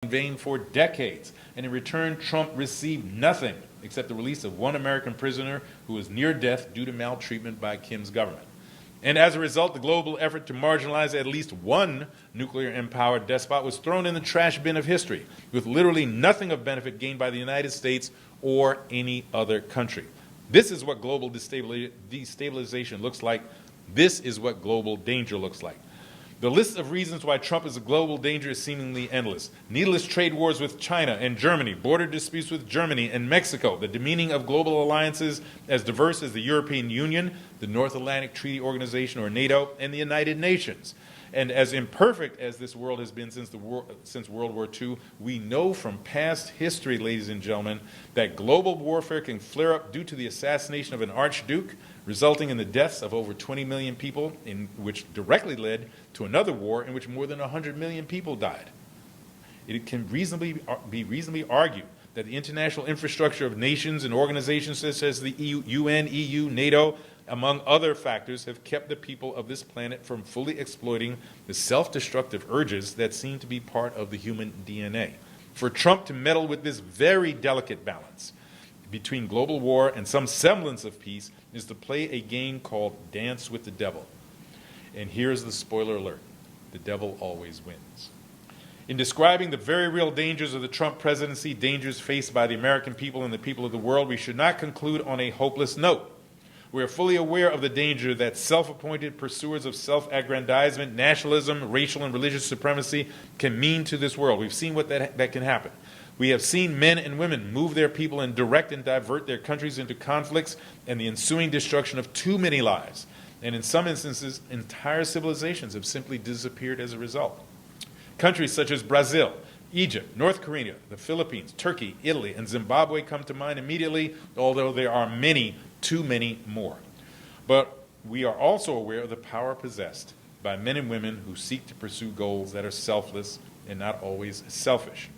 in vain for decades, and in return, Trump received nothing except the release of one American prisoner who was near death due to maltreatment by Kim's government. And as a result, the global effort to marginalize at least one nuclear-empowered despot was thrown in the trash bin of history, with literally nothing of benefit gained by the United States or any other country. This is what global destabilization looks like. This is what global danger looks like. The list of reasons why Trump is a global danger is seemingly endless. Needless trade wars with China and Germany, border disputes with Germany and Mexico, the demeaning of global alliances as diverse as the European Union, the North Atlantic Treaty Organization, or NATO, and the United Nations. And as imperfect as this world has been since World War II, we know from past history, ladies and gentlemen, that global warfare can flare up due to the assassination of an archduke, resulting in the deaths of over 20 million people, which directly led to another war in which more than 100 million people died. It can be reasonably argued that the international infrastructure of nations and organizations such as the UN, EU, NATO, among other factors, have kept the people of this planet from fully exploiting the self-destructive urges that seem to be part of the human DNA. For Trump to meddle with this very delicate balance between global war and some semblance of peace is to play a game called Dance with the Devil. And here's the spoiler alert: the devil always wins. In describing the very real dangers of the Trump presidency, dangers faced by the American people and the people of the world, we should not conclude on a hopeless note. We are fully aware of the danger that self-appointed pursuers of self-aggrandizement, nationalism, racial and religious supremacy can mean to this world. We've seen what that can happen. We have seen men and women move their people and direct and divert their countries into conflicts and the ensuing destruction of too many lives. And in some instances, entire civilizations have simply disappeared as a result. Countries such as Brazil, Egypt, North Korea, the Philippines, Turkey, Italy, and Zimbabwe come to mind immediately, although there are many, too many more. But we are also aware of the power possessed by men and women who seek to pursue goals that are selfless and not always selfish.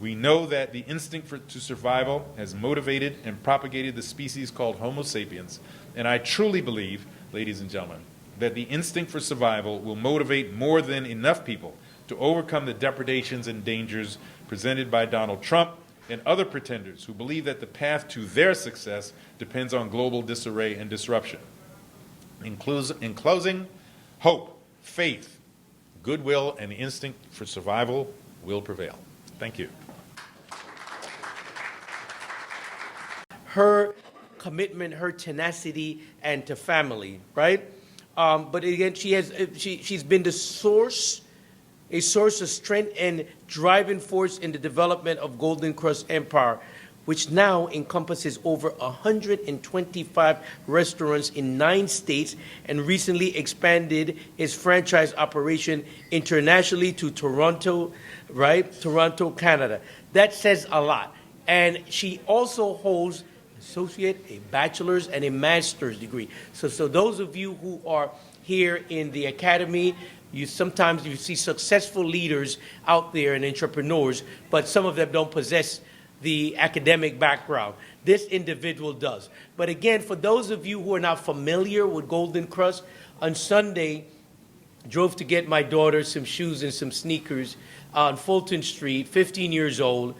We know that the instinct to survival has motivated and propagated the species called Homo sapiens, and I truly believe, ladies and gentlemen, that the instinct for survival will motivate more than enough people to overcome the depredations and dangers presented by Donald Trump and other pretenders who believe that the path to their success depends on global disarray and disruption. In closing, hope, faith, goodwill, and the instinct for survival will prevail. Thank you. Her commitment, her tenacity, and to family, right? But again, she's been a source of strength and driving force in the development of Golden Crust Empire, which now encompasses over 125 restaurants in 9 states and recently expanded its franchise operation internationally to Toronto, right? Toronto, Canada. That says a lot. And she also holds associate, a bachelor's, and a master's degree. So those of you who are here in the academy, sometimes you see successful leaders out there and entrepreneurs, but some of them don't possess the academic background. This individual does. But again, for those of you who are not familiar with Golden Crust, on Sunday, drove to get my daughter some shoes and some sneakers on Fulton Street, 15 years old.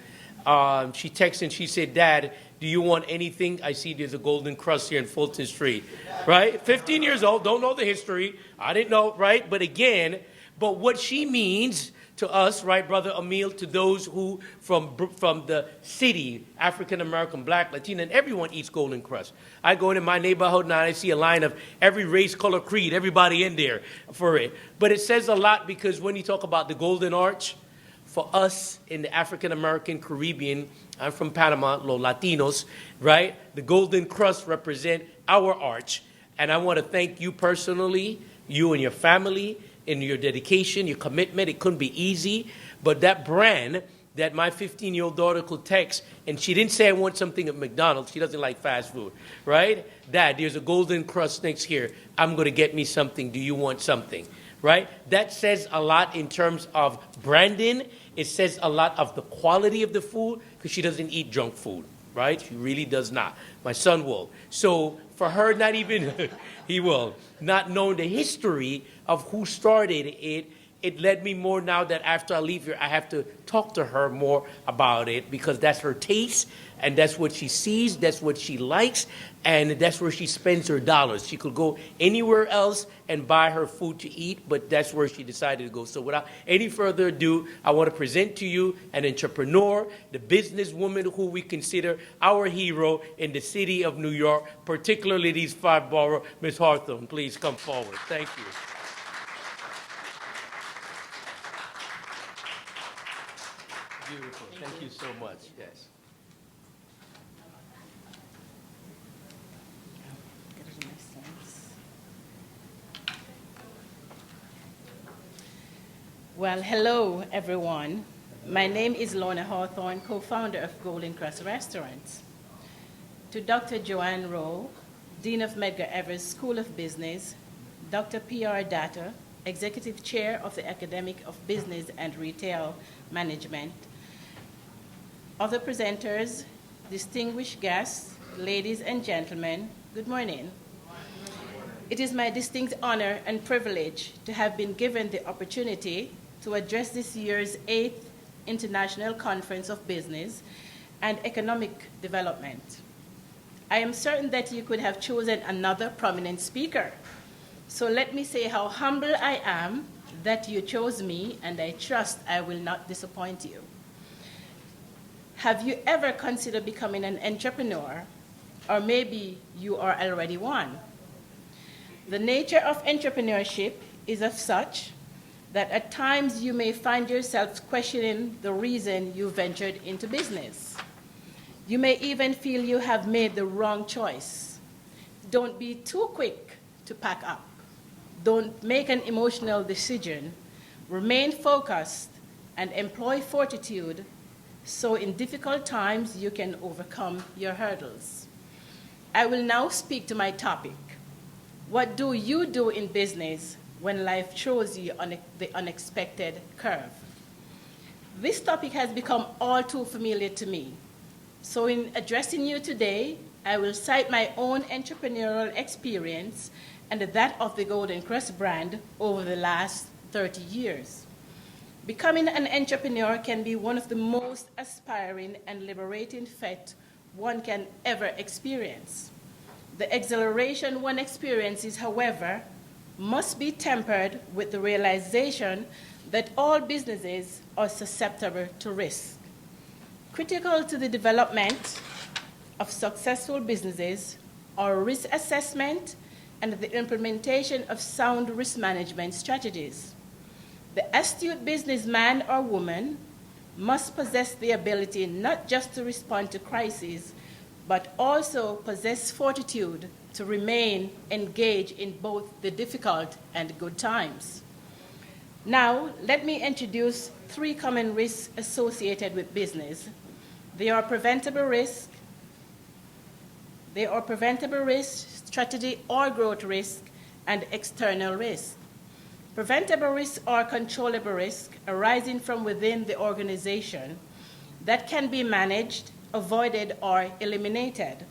She texted and she said, "Dad, do you want anything? I see there's a Golden Crust here in Fulton Street," right? 15 years old, don't know the history. I didn't know, right? But what she means to us, right, Brother Emil, to those who from the city, African American, Black, Latino, and everyone eats Golden Crust. I go into my neighborhood now and I see a line of every race, color, creed, everybody in there for it. But it says a lot because when you talk about the Golden Arch, for us in the African American Caribbean, I'm from Panama, los Latinos, right? The Golden Crust represent our arch. And I want to thank you personally, you and your family, in your dedication, your commitment. It couldn't be easy. But that brand that my 15-year-old daughter could text, and she didn't say, "I want something at McDonald's." She doesn't like fast food, right? "Dad, there's a Golden Crust next here. I'm going to get me something. Do you want something?" Right? That says a lot in terms of branding. It says a lot of the quality of the food because she doesn't eat junk food, right? She really does not. My son will. So for her, not even, he will, not knowing the history of who started it, it led me more now that after I leave here, I have to talk to her more about it because that's her taste and that's what she sees, that's what she likes, and that's where she spends her dollars. She could go anywhere else and buy her food to eat, but that's where she decided to go. So without any further ado, I want to present to you an entrepreneur, the businesswoman who we consider our hero in the city of New York, particularly these 5 boroughs. Ms. Hawthorne, please come forward. Thank you. Beautiful. Thank you so much. Yes. Well, hello, everyone. My name is Lorna Hawthorne, co-founder of Golden Cross Restaurants. To Dr. Joanne Rowe, Dean of Medgar Evers School of Business, Dr. P.R. Datta, Executive Chair of the Academic of Business and Retail Management, other presenters, distinguished guests, ladies and gentlemen, good morning. It is my distinct honor and privilege to have been given the opportunity to address this year's 8th International Conference of Business and Economic Development. I am certain that you could have chosen another prominent speaker. So let me say how humble I am that you chose me, and I trust I will not disappoint you. Have you ever considered becoming an entrepreneur? Or maybe you are already one. The nature of entrepreneurship is of such that at times you may find yourself questioning the reason you ventured into business. You may even feel you have made the wrong choice. Don't be too quick to pack up. Don't make an emotional decision. Remain focused and employ fortitude so in difficult times you can overcome your hurdles. I will now speak to my topic. What do you do in business when life throws you on the unexpected curve? This topic has become all too familiar to me. So in addressing you today, I will cite my own entrepreneurial experience and that of the Golden Cross brand over the last 30 years. Becoming an entrepreneur can be one of the most aspiring and liberating feats one can ever experience. The exhilaration one experiences, however, must be tempered with the realization that all businesses are susceptible to risk. Critical to the development of successful businesses are risk assessment and the implementation of sound risk management strategies. The astute businessman or woman must possess the ability not just to respond to crises, but also possess fortitude to remain engaged in both the difficult and good times. Now, let me introduce 3 common risks associated with business. They are preventable risk, strategy or growth risk, and external risk. Preventable risks are controllable risks arising from within the organization that can be managed, avoided, or eliminated.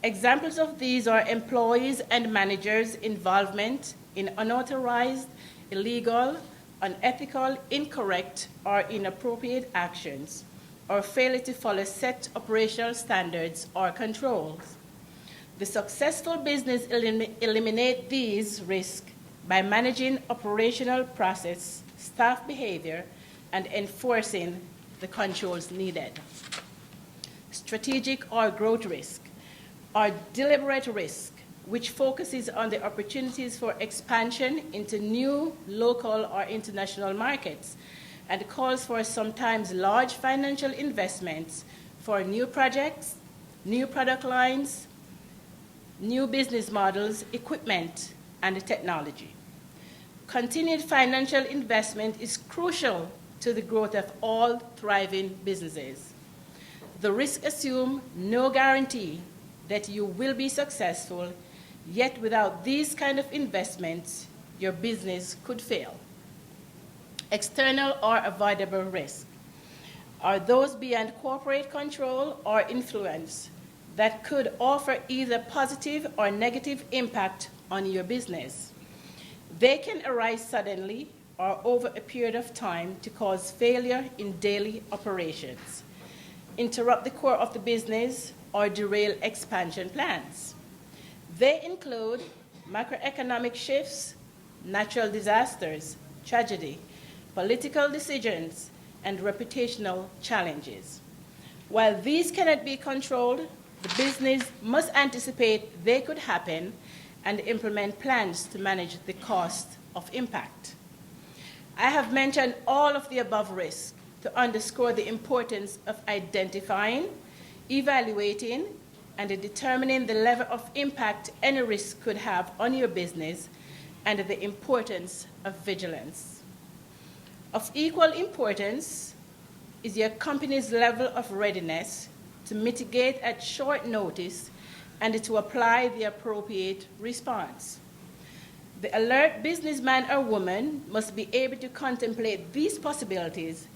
Examples of these are employees and managers' involvement in unauthorized, illegal, unethical, incorrect, or inappropriate actions, or failure to follow set operational standards or controls. The successful business eliminates these risks by managing operational process, staff behavior, and enforcing the controls needed. Strategic or growth risk are deliberate risk, which focuses on the opportunities for expansion into new local or international markets and calls for sometimes large financial investments for new projects, new product lines, new business models, equipment, and technology. Continued financial investment is crucial to the growth of all thriving businesses. The risks assume no guarantee that you will be successful, yet without these kind of investments, your business could fail. External or avoidable risk are those beyond corporate control or influence that could offer either positive or negative impact on your business. They can arise suddenly or over a period of time to cause failure in daily operations, interrupt the core of the business, or derail expansion plans. They include macroeconomic shifts, natural disasters, tragedy, political decisions, and reputational challenges. While these cannot be controlled, the business must anticipate they could happen and implement plans to manage the cost of impact. I have mentioned all of the above risks to underscore the importance of identifying, evaluating, and determining the level of impact any risk could have on your business and the importance of vigilance. Of equal importance is your company's level of readiness to mitigate at short notice and to apply the appropriate response. The alert businessman or woman must be able to contemplate these possibilities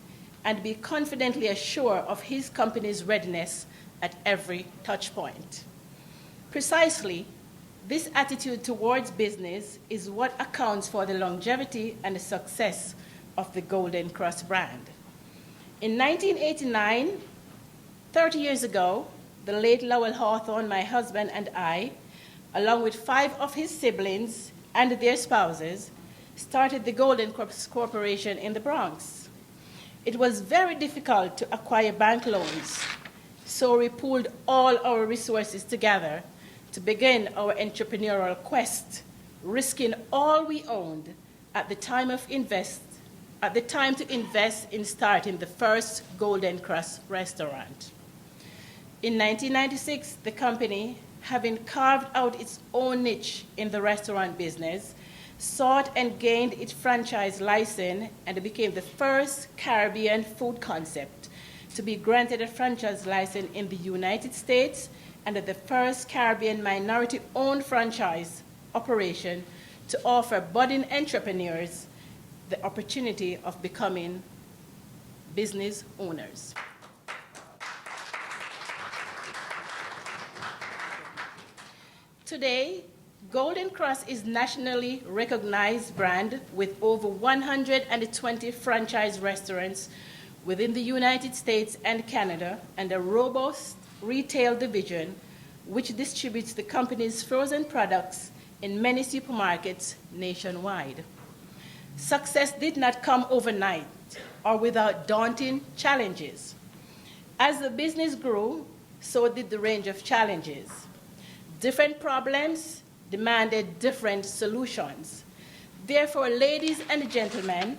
and be confidently assured of his company's readiness at every touch point. Precisely, this attitude towards business is what accounts for the longevity and the success of the Golden Cross brand. In 1989, 30 years ago, the late Lowell Hawthorne, my husband, and I, along with 5 of his siblings and their spouses, started the Golden Cross Corporation in the Bronx. It was very difficult to acquire bank loans, so we pooled all our resources together to begin our entrepreneurial quest, risking all we owned at the time to invest in starting the first Golden Cross restaurant. In 1996, the company, having carved out its own niche in the restaurant business, sought and gained its franchise license and became the first Caribbean food concept to be granted a franchise license in the United States and the first Caribbean minority-owned franchise operation to offer budding entrepreneurs the opportunity of becoming business owners. Today, Golden Cross is nationally recognized brand with over 120 franchise restaurants within the United States and Canada, and a robust retail division which distributes the company's frozen products in many supermarkets nationwide. Success did not come overnight or without daunting challenges. As the business grew, so did the range of challenges. Different problems demanded different solutions. Therefore, ladies and gentlemen,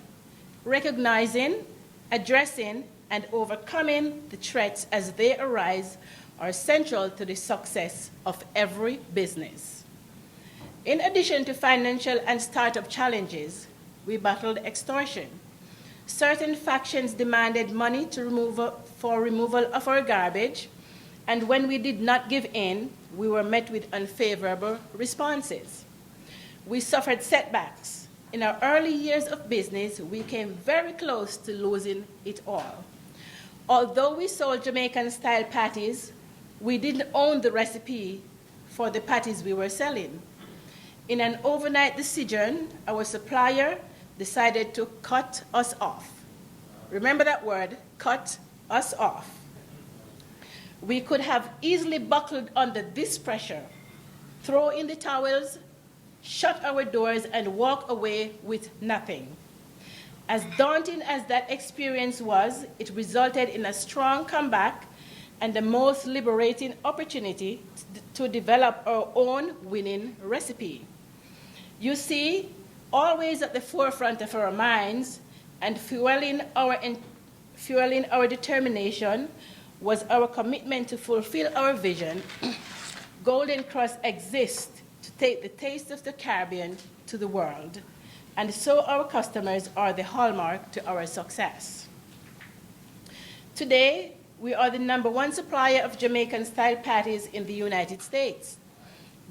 recognizing, addressing, and overcoming the threats as they arise are central to the success of every business. In addition to financial and startup challenges, we battled extortion. Certain factions demanded money for removal of our garbage, and when we did not give in, we were met with unfavorable responses. We suffered setbacks. In our early years of business, we came very close to losing it all. Although we sold Jamaican-style patties, we didn't own the recipe for the patties we were selling. In an overnight decision, our supplier decided to cut us off. Remember that word, cut us off. We could have easily buckled under this pressure, throw in the towels, shut our doors, and walk away with nothing. As daunting as that experience was, it resulted in a strong comeback and the most liberating opportunity to develop our own winning recipe. You see, always at the forefront of our minds and fueling our determination was our commitment to fulfill our vision. Golden Cross exists to take the taste of the Caribbean to the world, and so our customers are the hallmark to our success. Today, we are the #1 supplier of Jamaican-style patties in the United States.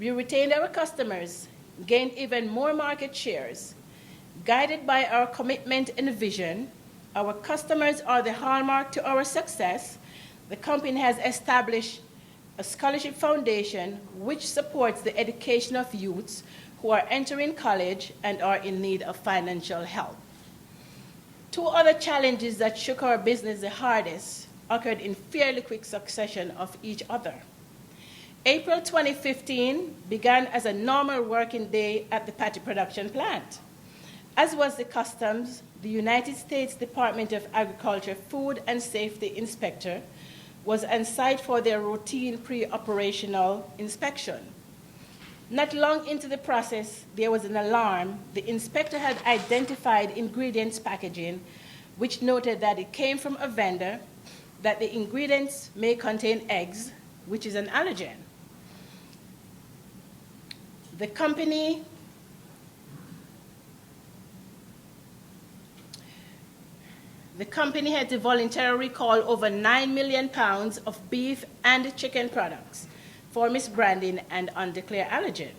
We retained our customers, gained even more market shares. Guided by our commitment and vision, our customers are the hallmark to our success. The company has established a scholarship foundation which supports the education of youths who are entering college and are in need of financial help. Two other challenges that shook our business the hardest occurred in fairly quick succession of each other. April 2015 began as a normal working day at the patty production plant. As was the customs, the United States Department of Agriculture Food and Safety Inspector was on site for their routine pre-operational inspection. Not long into the process, there was an alarm. The inspector had identified ingredients packaging, which noted that it came from a vendor, that the ingredients may contain eggs, which is an allergen. The company had to voluntarily recall over 9 million pounds of beef and chicken products for misbranding and undeclared allergen.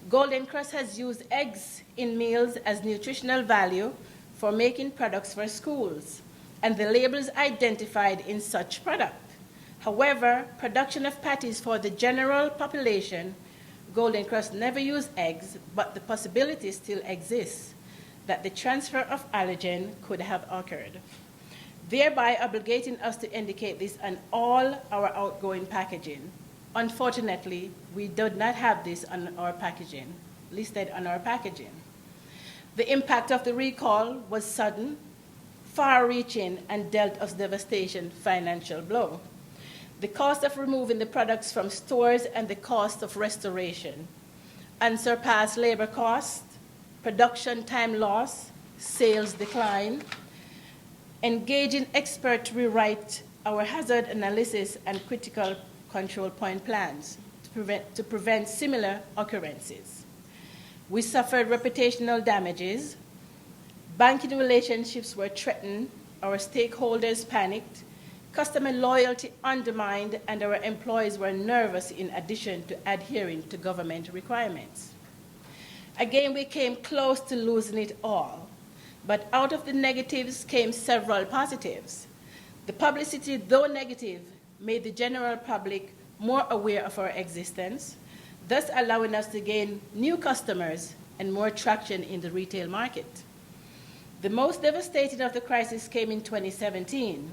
Golden Crust has used eggs in meals as nutritional value for making products for schools, and the labels identified in such product. However, production of patties for the general population, Golden Crust never used eggs, but the possibility still exists that the transfer of allergen could have occurred, thereby obligating us to indicate this on all our outgoing packaging. Unfortunately, we did not have this on our packaging, listed on our packaging. The impact of the recall was sudden, far-reaching, and dealt us devastation financial blow. The cost of removing the products from stores and the cost of restoration, unsurpassed labor costs, production time loss, sales decline, engaging experts to rewrite our hazard analysis and critical control point plans to prevent similar occurrences. We suffered reputational damages. Banking relationships were threatened. Our stakeholders panicked. Customer loyalty undermined, and our employees were nervous in addition to adhering to government requirements. Again, we came close to losing it all, but out of the negatives came several positives. The publicity, though negative, made the general public more aware of our existence, thus allowing us to gain new customers and more traction in the retail market. The most devastating of the crisis came in 2017.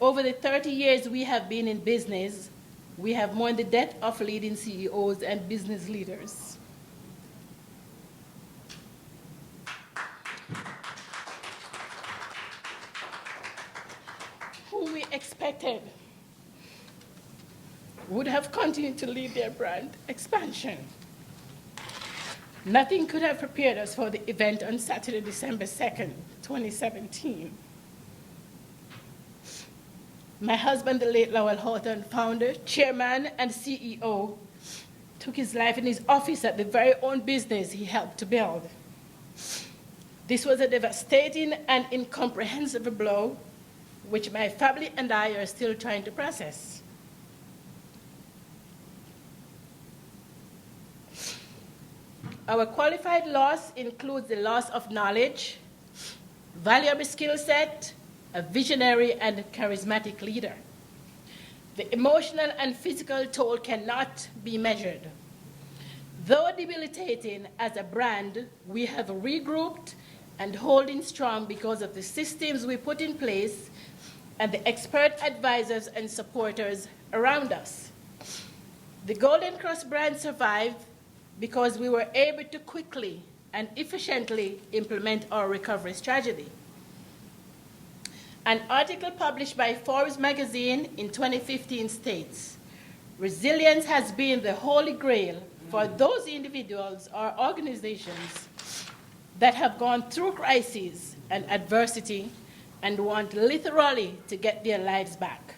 Over the 30 years we have been in business, we have mourned the death of leading CEOs and business leaders. Whom we expected would have continued to lead their brand expansion. Nothing could have prepared us for the event on Saturday, December 2nd, 2017. My husband, the late Lowell Hawthorne, founder, chairman, and CEO, took his life in his office at the very own business he helped to build. This was a devastating and incomprehensible blow, which my family and I are still trying to process. Our qualified loss includes the loss of knowledge, valuable skill set, a visionary and charismatic leader. The emotional and physical toll cannot be measured. Though debilitating as a brand, we have regrouped and holding strong because of the systems we put in place and the expert advisors and supporters around us. The Golden Cross brand survived because we were able to quickly and efficiently implement our recovery strategy. An article published by Forbes magazine in 2015 states, resilience has been the holy grail for those individuals or organizations that have gone through crises and adversity and want literally to get their lives back.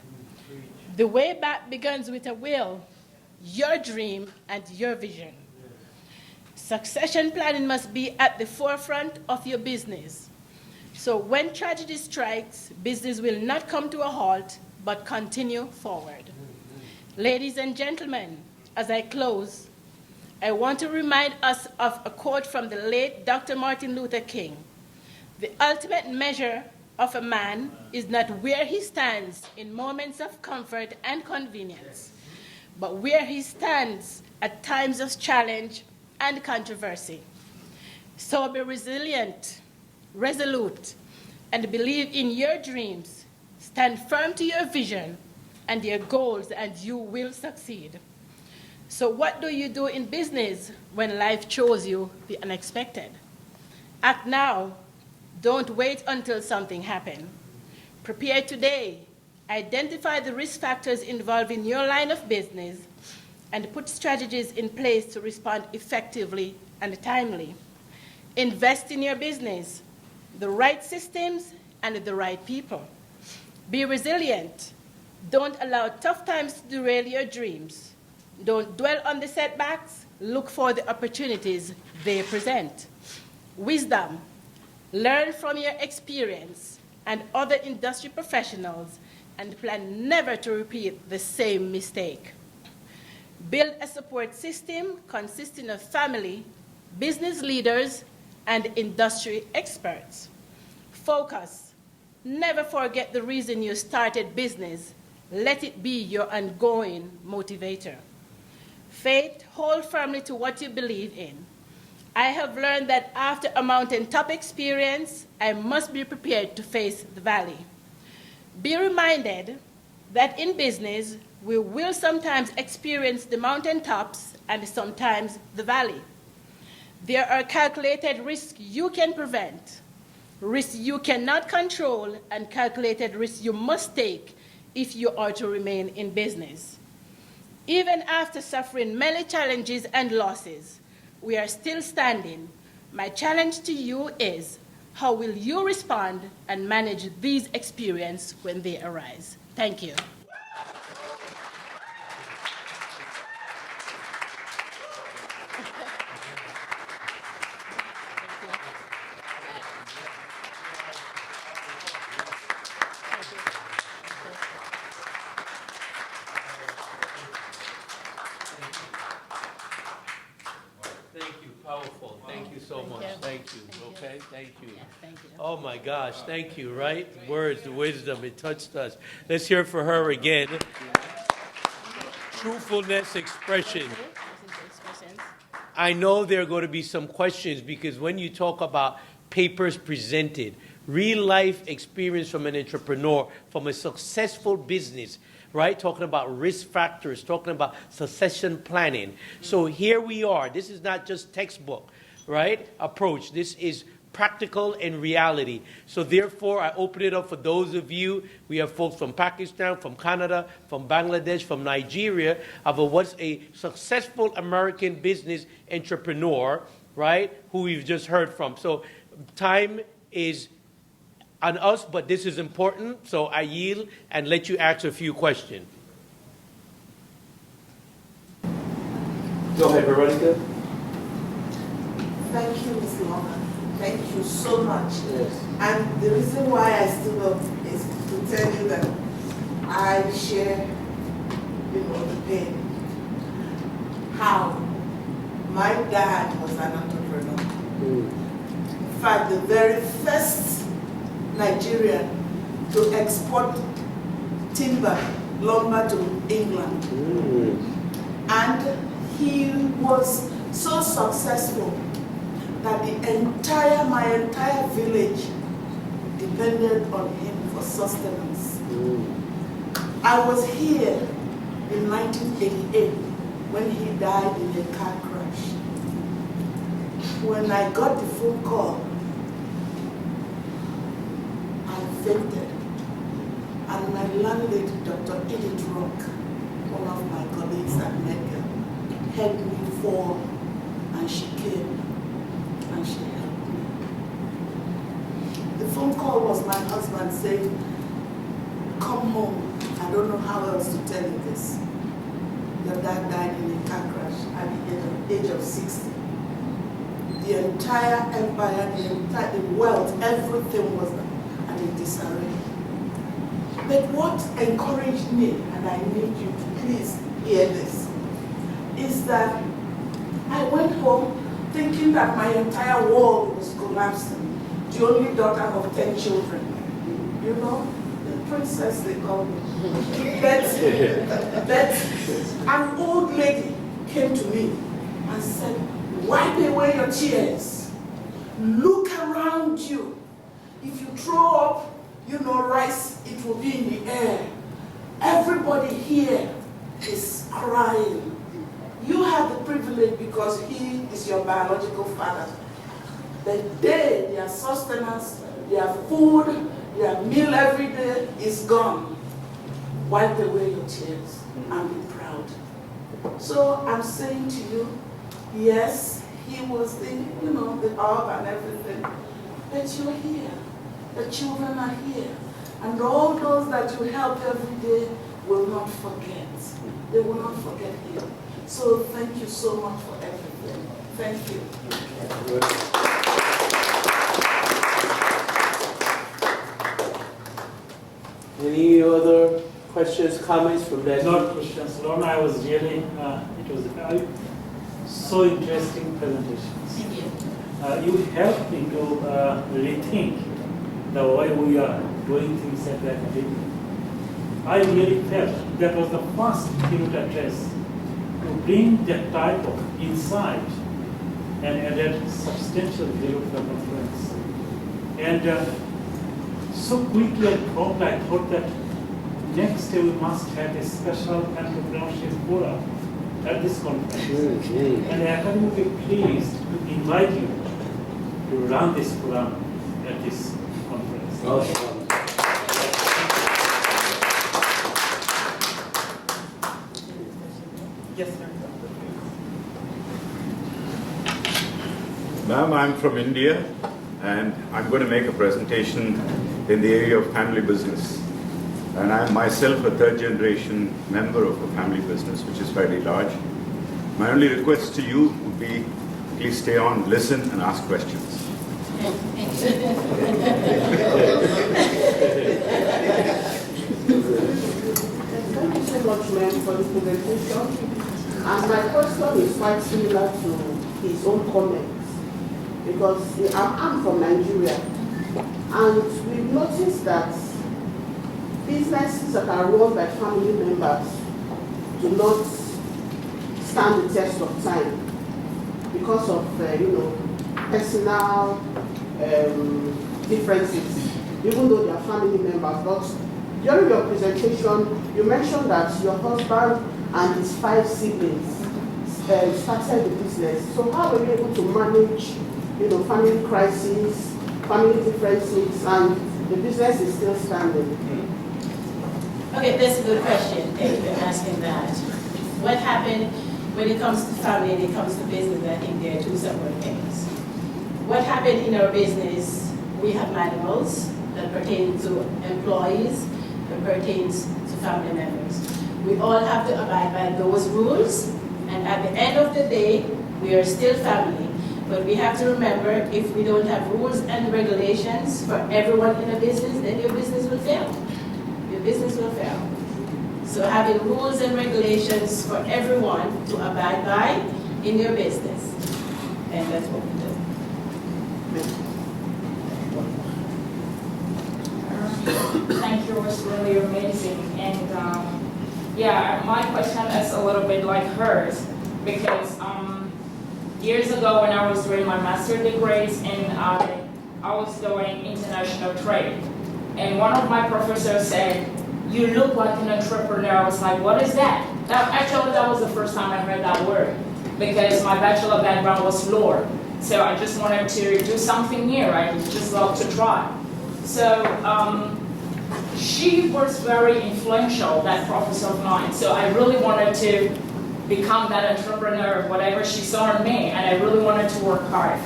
The way back begins with a will, your dream, and your vision. Succession planning must be at the forefront of your business. So when tragedy strikes, business will not come to a halt, but continue forward. Ladies and gentlemen, as I close, I want to remind us of a quote from the late Dr. Martin Luther King. The ultimate measure of a man is not where he stands in moments of comfort and convenience, but where he stands at times of challenge and controversy. So be resilient, resolute, and believe in your dreams. Stand firm to your vision and your goals, and you will succeed. So what do you do in business when life throws you the unexpected? Act now. Don't wait until something happens. Prepare today. Identify the risk factors involved in your line of business and put strategies in place to respond effectively and timely. Invest in your business, the right systems and the right people. Be resilient. Don't allow tough times to derail your dreams. Don't dwell on the setbacks. Look for the opportunities they present. Wisdom. Learn from your experience and other industry professionals and plan never to repeat the same mistake. Build a support system consisting of family, business leaders, and industry experts. Focus. Never forget the reason you started business. Let it be your ongoing motivator. Faith. Hold firmly to what you believe in. I have learned that after a mountaintop experience, I must be prepared to face the valley. Be reminded that in business, we will sometimes experience the mountaintops and sometimes the valley. There are calculated risks you can prevent, risks you cannot control, and calculated risks you must take if you are to remain in business. Even after suffering many challenges and losses, we are still standing. My challenge to you is, how will you respond and manage these experiences when they arise? Thank you. Thank you, powerful. Thank you so much. Thank you. Okay, thank you. Yes, thank you. Oh my gosh, thank you, right? Words, wisdom, it touched us. Let's hear it for her again. Truthfulness, expression. I know there are going to be some questions because when you talk about papers presented, real life experience from an entrepreneur, from a successful business, right? Talking about risk factors, talking about succession planning. So here we are. This is not just textbook, right? Approach. This is practical and reality. So therefore, I open it up for those of you. We have folks from Pakistan, from Canada, from Bangladesh, from Nigeria, of what's a successful American business entrepreneur, right, who we've just heard from. So time is on us, but this is important, so I yield and let you ask a few questions. Go ahead, Veronica. Thank you, Ms. Lorna. Thank you so much. Yes. And the reason why I stood up is to tell you that I share, the pain. How my dad was an entrepreneur. In fact, the very first Nigerian to export timber, lumber to England. And he was so successful that my entire village depended on him for sustenance. I was here in 1988 when he died in a car crash. When I got the phone call, I fainted. And my landlady, Dr. Edith Rock, one of my colleagues at Mecca, helped me fall, and she came and she helped me. The phone call was my husband saying, come home. I don't know how else to tell you this. Your dad died in a car crash at the age of 60. The entire empire, the wealth, everything was in disarray. But what encouraged me, and I need you to please hear this, is that I went home thinking that my entire world was collapsing. The only daughter of 10 children. You know, the princess they call me. But an old lady came to me and said, wipe away your tears. Look around you. If you throw up, rice, it will be in the air. Everybody here is crying. You have the privilege because he is your biological father. Their sustenance, their food, their meal every day is gone. Wipe away your tears and be proud. So I'm saying to you, yes, he was the hub and everything, but you're here. The children are here. And all those that you help every day will not forget. They will not forget him. So thank you so much for everything. Thank you. Any other questions, comments from that? Not questions. Lorna, I was really, it was so interesting presentations. Thank you. You helped me to rethink the way we are doing things at the academy. I really felt that was the first thing to address, to bring that type of insight and added substantial value to the conference. And so quickly and promptly, I thought that next year we must have a special entrepreneurship forum at this conference. And the academy will be pleased to invite you to run this forum at this conference. Awesome. Yes, sir. Ma'am, I'm from India, and I'm going to make a presentation in the area of family business. And I'm myself a third-generation member of a family business, which is fairly large. My only request to you would be, please stay on, listen, and ask questions. Thank you so much, ma'am, for the presentation. And my question is quite similar to his own comments. Because I'm from Nigeria, and we've noticed that businesses that are run by family members do not stand the test of time because of personal differences, even though they are family members. But during your presentation, you mentioned that your husband and his 5 siblings started the business. So how were you able to manage family crises, family differences, and the business is still standing? Okay, that's a good question. Thank you for asking that. What happened when it comes to family and it comes to business? I think there are 2 separate things. What happened in our business, we have manuals that pertain to employees, that pertains to family members. We all have to abide by those rules, and at the end of the day, we are still family. But we have to remember, if we don't have rules and regulations for everyone in a business, then your business will fail. Your business will fail. So having rules and regulations for everyone to abide by in your business. And that's what we do. Thank you, it was really amazing. And yeah, my question is a little bit like hers, because years ago when I was doing my master's degrees, and I was doing international trade, and one of my professors said, "You look like an entrepreneur." I was like, "What is that?" Actually, that was the first time I heard that word, because my bachelor background was law. So I just wanted to do something new. I just love to try. So she was very influential, that professor of mine. So I really wanted to become that entrepreneur, whatever she saw in me, and I really wanted to work hard.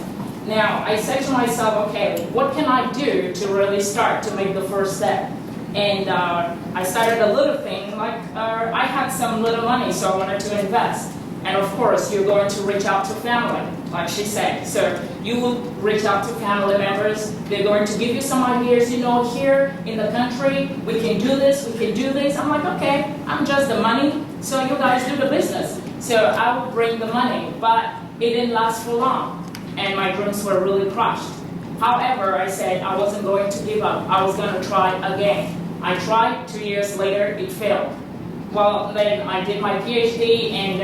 Now, I said to myself, okay, what can I do to really start to make the first step? And I started a little thing, like I had some little money, so I wanted to invest. And of course, you're going to reach out to family, like she said. So you will reach out to family members. They're going to give you some ideas. Here in the country, we can do this, we can do this. I'm like, okay, I'm just the money, so you guys do the business. So I will bring the money, but it didn't last for long, and my dreams were really crushed. However, I said I wasn't going to give up. I was going to try again. I tried. 2 years later, it failed. Well, then I did my PhD, and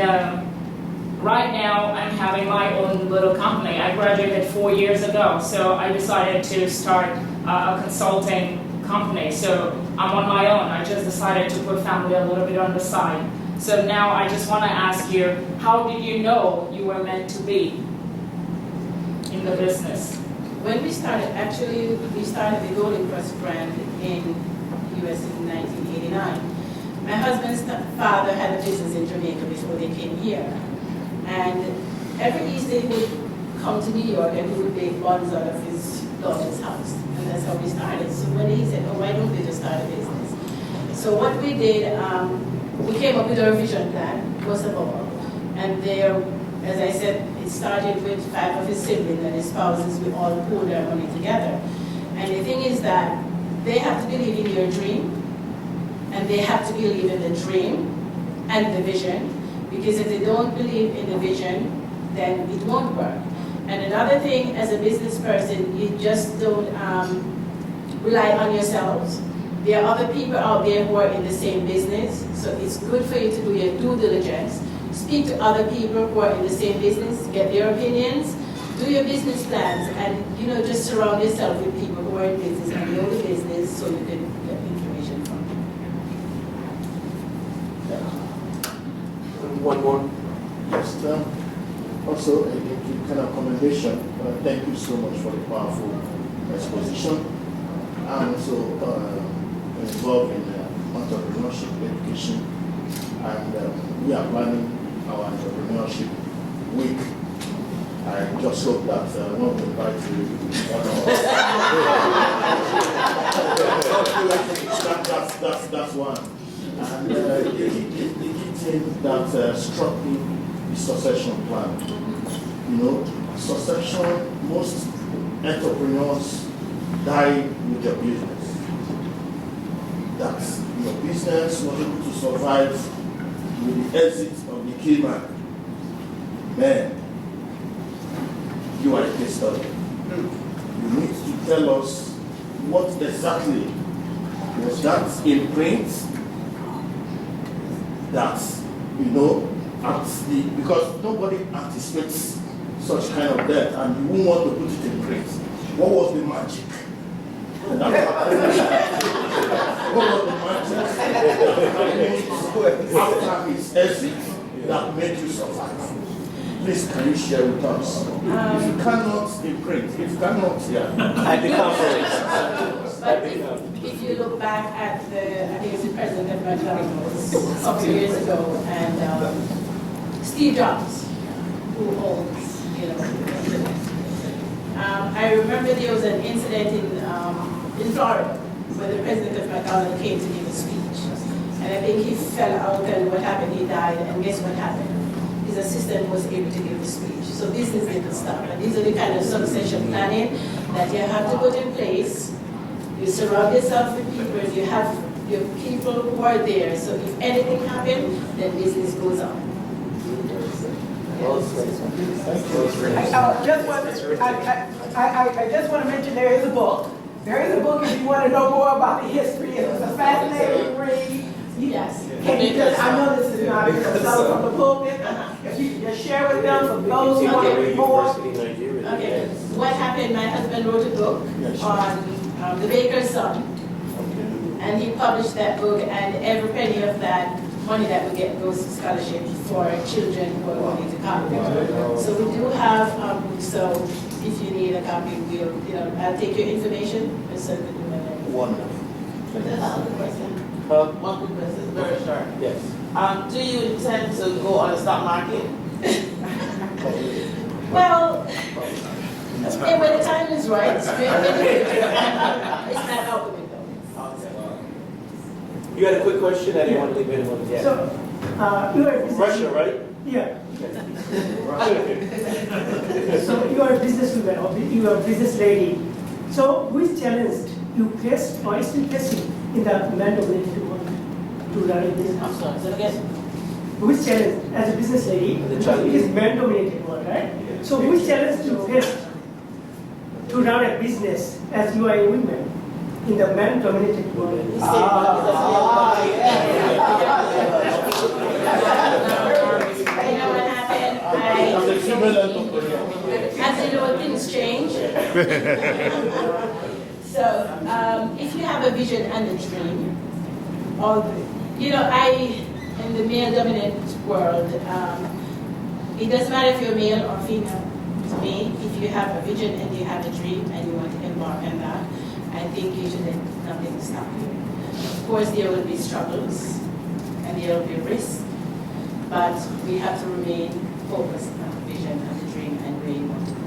right now I'm having my own little company. I graduated 4 years ago, so I decided to start a consulting company. So I'm on my own. I just decided to put family a little bit on the side. So now I just want to ask you, how did you know you were meant to be in the business? When we started, actually, we started the Golden Cross brand in US in 1989. My husband's father had a business in Jamaica before they came here. And every Easter he would come to New York and he would bake buns out of his daughter's house. And that's how we started. So when he said, oh, why don't we just start a business? So what we did, we came up with our vision plan, first of all. And there, as I said, it started with 5 of his siblings and his spouses. We all pooled our money together. And the thing is that they have to believe in your dream, and they have to believe in the dream and the vision, because if they don't believe in the vision, then it won't work. And another thing, as a business person, you just don't rely on yourselves. There are other people out there who are in the same business, so it's good for you to do your due diligence. Speak to other people who are in the same business, get their opinions, do your business plans, and just surround yourself with people who are in business and know the business so you can get information from them. One more. Yes, also a kind of commendation. Thank you so much for the powerful exposition. I'm also involved in entrepreneurship education, and we are planning our entrepreneurship week. I just hope that one will invite you. That's one. And the key thing that struck me is succession plan. Succession, most entrepreneurs die with their business. That your business was able to survive with the exit of the key man. Man, you are a case study. You need to tell us what exactly was that imprint that, because nobody anticipates such kind of death, and you won't want to put it in print. What was the magic? What was the magic after his exit that made you survive? Please, can you share with us? If you cannot imprint, if you cannot, At the conference. But if you look back at I think it's the president of McDonald's a couple years ago, and Steve Jobs, who owns, I remember there was an incident in Florida where the president of McDonald's came to give a speech, and I think he fell out, and what happened? He died, and guess what happened? His assistant was able to give the speech. So business didn't stop. And these are the kind of succession planning that you have to put in place. You surround yourself with people, you have your people who are there. So if anything happens, then business goes on. I just want to mention there is a book. There is a book if you want to know more about the history. It was a fascinating read. Yes. Can you just, I know this is not from the pulpit. If you can just share with them for those who want to read more. Okay. What happened? My husband wrote a book on the baker's son, and he published that book, and every penny of that money that we get goes to scholarship for children who are going to college. So we do have, so if you need a copy, I'll take your information and send it to you. Wonderful. One quick question, very short. Yes. Do you intend to go on the stock market? Well, when the time is right, it's not out the window. You had a quick question? I didn't want to leave anyone. Yeah. So, you are a business. Russia, right? Yeah. So you are a businesswoman, or you are a business lady. So which challenge you faced or is still facing in the man-dominated world to run a business? I'm sorry, say it again. Which challenge as a business lady? Because it is man-dominated world, right? So which challenge you face to run a business as you are a woman in the man-dominated world? You know what happened? As you know, things change. So So if you have a vision and a dream, or, in the male-dominant world, it doesn't matter if you're male or female. To me, if you have a vision and you have a dream and you want to embark on that, I think you should let nothing stop you. Of course, there will be struggles and there will be risks, but we have to remain focused on the vision and the dream and where you want to go.